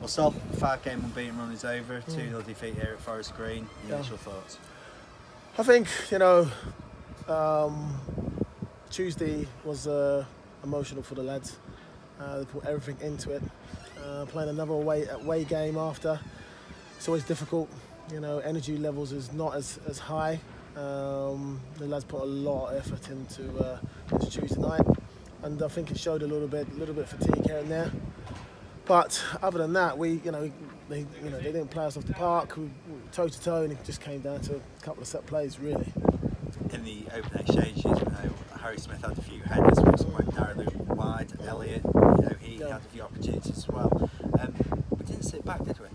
Well, Sol, 5-game unbeaten run is over. 2-0 defeat here at Forest Green. Initial thoughts? I think, Tuesday was emotional for the lads. They put everything into it. Playing another away game after, it's always difficult. Energy levels is not as high. The lads put a lot of effort into Tuesday night, and I think it showed a little bit of fatigue here and there. But other than that, they didn't play us off the park. We toe to toe, and it just came down to a couple of set plays, really. In the open exchanges, Harry Smith had a few headers, which went narrowly wide. Elliot, he had a few opportunities as well. We didn't sit back, did we?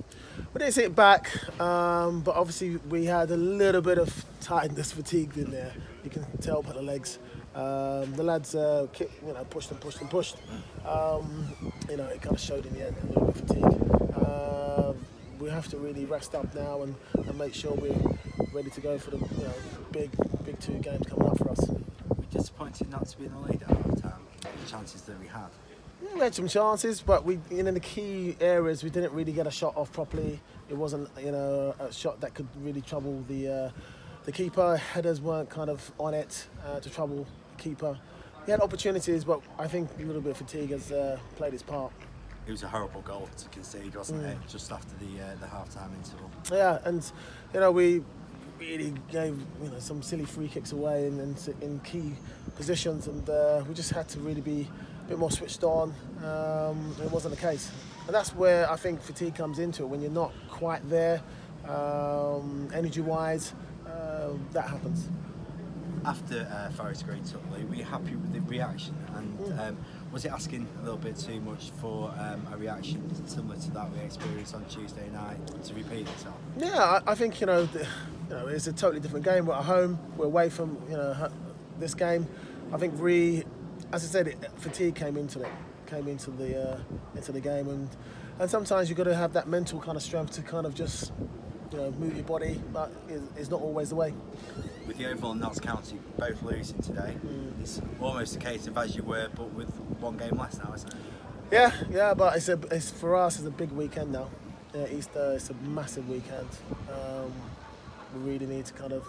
We didn't sit back, but obviously we had a little bit of tiredness, fatigue in there. You can tell by the legs. The lads pushed and pushed and pushed. It kind of showed in the end, a little bit of fatigue. We have to really rest up now and make sure we're ready to go for the big 2 games coming up for us. We're disappointed not to be in the lead at half-time. The chances that we had. Yeah, we had some chances, but in the key areas we didn't really get a shot off properly. It wasn't a shot that could really trouble the keeper. Headers weren't kind of on it to trouble the keeper. He had opportunities, but I think a little bit of fatigue has played its part. It was a horrible goal to concede, wasn't it? Just after the half-time interval. Yeah, and we really gave some silly free kicks away in key positions, and we just had to really be a bit more switched on. It wasn't the case, and that's where I think fatigue comes into it. When you're not quite there, energy-wise, that happens. After Forest Green took the lead, were you happy with the reaction? And was it asking a little bit too much for a reaction similar to that we experienced on Tuesday night to repeat itself? Yeah, I think it's a totally different game. We're at home. We're away from this game. I think as I said, fatigue came into the game, and sometimes you've got to have that mental kind of strength to kind of just move your body, but it's not always the way. With the Oval and Notts County both losing today, it's almost a case of as you were, but with 1 game less now, isn't it? Yeah, but it's for us, it's a big weekend now. Easter, it's a massive weekend. We really need to kind of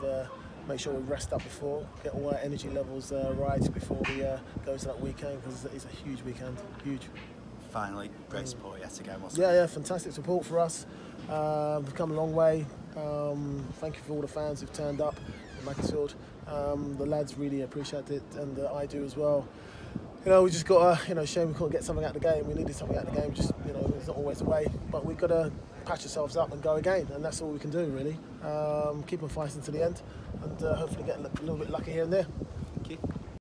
make sure we rest up before, get all our energy levels right before we go to that weekend, because it's a huge weekend, huge. Finally, great support yet again, wasn't it? Yeah, fantastic support for us. We've come a long way. Thank you for all the fans who've turned up in Macclesfield. The lads really appreciate it, and I do as well. We just got shame we couldn't get something out of the game. We needed something out of the game. Just it's not always the way, but we've got to patch ourselves up and go again, and that's all we can do really. Keep on fighting to the end, and hopefully get a little bit lucky here and there. Thank you.